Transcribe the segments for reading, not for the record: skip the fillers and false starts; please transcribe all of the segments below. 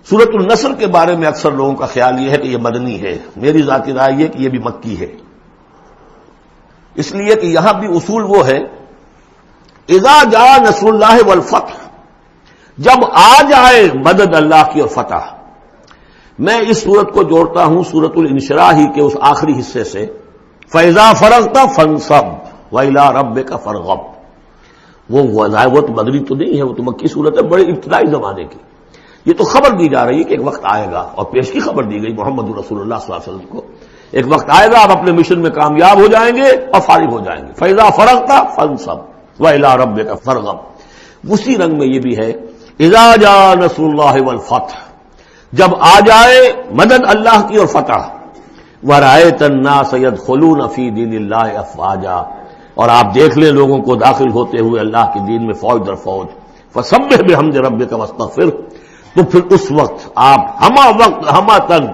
سورۃ النصر کے بارے میں اکثر لوگوں کا خیال یہ ہے کہ یہ مدنی ہے، میری ذاتی رائے یہ کہ یہ بھی مکی ہے، اس لیے کہ یہاں بھی اصول وہ ہے اذا جاء نصر اللہ والفتح، جب آ جائے مدد اللہ کی اور فتح۔ میں اس صورت کو جوڑتا ہوں سورۃ الانشراح ہی کے اس آخری حصے سے، فَإِذَا فَرَغْتَ فَانصَبْ وَإِلَىٰ رَبِّكَ فَارْغَب۔ وہ تو مدنی تو نہیں ہے، وہ تو مکی صورت ہے، بڑے ابتدائی زمانے کی۔ یہ تو خبر دی جا رہی ہے کہ ایک وقت آئے گا، اور پیش کی خبر دی گئی محمد رسول اللہ صلی اللہ علیہ وسلم کو، ایک وقت آئے گا آپ اپنے مشن میں کامیاب ہو جائیں گے اور فارغ ہو جائیں گے۔ فَإِذَا فَرَغْتَ فَانصَبْ وَإِلَىٰ رَبِّكَ فَارْغَب۔ اسی رنگ میں یہ بھی ہے اذا جاء نصر اللہ والفتح، جب آ جائے مدد اللہ کی اور فتح، وَرَأَيْتَ النَّاسَ يَدْخُلُونَ فِي دِينِ اللَّهِ أَفْوَاجًا، اور آپ دیکھ لیں لوگوں کو داخل ہوتے ہوئے اللہ کے دین میں فوج در فوج، فَسَبِّحْ بِحَمْدِ رَبِّكَ وَاسْتَغْفِرْ، تو پھر اس وقت آپ ہمہ تن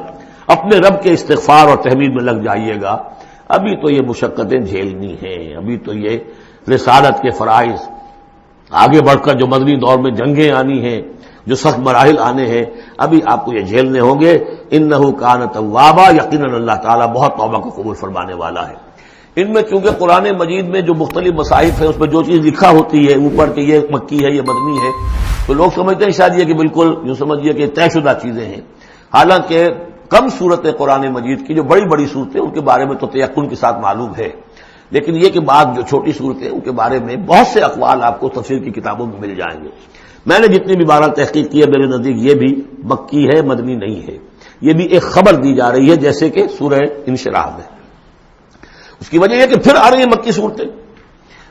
اپنے رب کے استغفار اور تحمید میں لگ جائیے گا۔ ابھی تو یہ مشقتیں جھیلنی ہیں، ابھی تو یہ رسالت کے فرائض، آگے بڑھ کر جو مدنی دور میں جنگیں آنی ہیں، جو سخت مراحل آنے ہیں، ابھی آپ کو یہ جھیلنے ہوں گے۔ انہ کان توابا، یقیناً اللہ تعالیٰ بہت توبہ کو قبول فرمانے والا ہے۔ ان میں چونکہ قرآن مجید میں جو مختلف مصاحف ہیں اس میں جو چیز لکھا ہوتی ہے اوپر کہ یہ مکی ہے یہ مدنی ہے، تو لوگ سمجھتے ہیں شاید یہ کہ بالکل یوں سمجھیے کہ طے شدہ چیزیں ہیں، حالانکہ کم صورتیں قرآن مجید کی جو بڑی بڑی صورتیں ان کے بارے میں تو تیقن کے ساتھ معلوم ہے، لیکن یہ کہ بعض جو چھوٹی صورتیں ان کے بارے میں بہت سے اقوال آپ کو تفسیر کی کتابوں میں مل جائیں گے۔ میں نے جتنی بھی بارہ تحقیق کی ہے میرے نزدیک یہ بھی مکی ہے، مدنی نہیں ہے، یہ بھی ایک خبر دی جا رہی ہے جیسے کہ سورہ انشراح میں۔ اس کی وجہ یہ کہ پھر آ رہی ہیں مکی صورتیں۔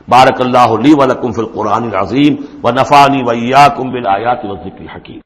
بارک اللہ لی ولکم فی القرآن العظیم ونفعنی وإیاکم بالآیات والذکر الحکیم۔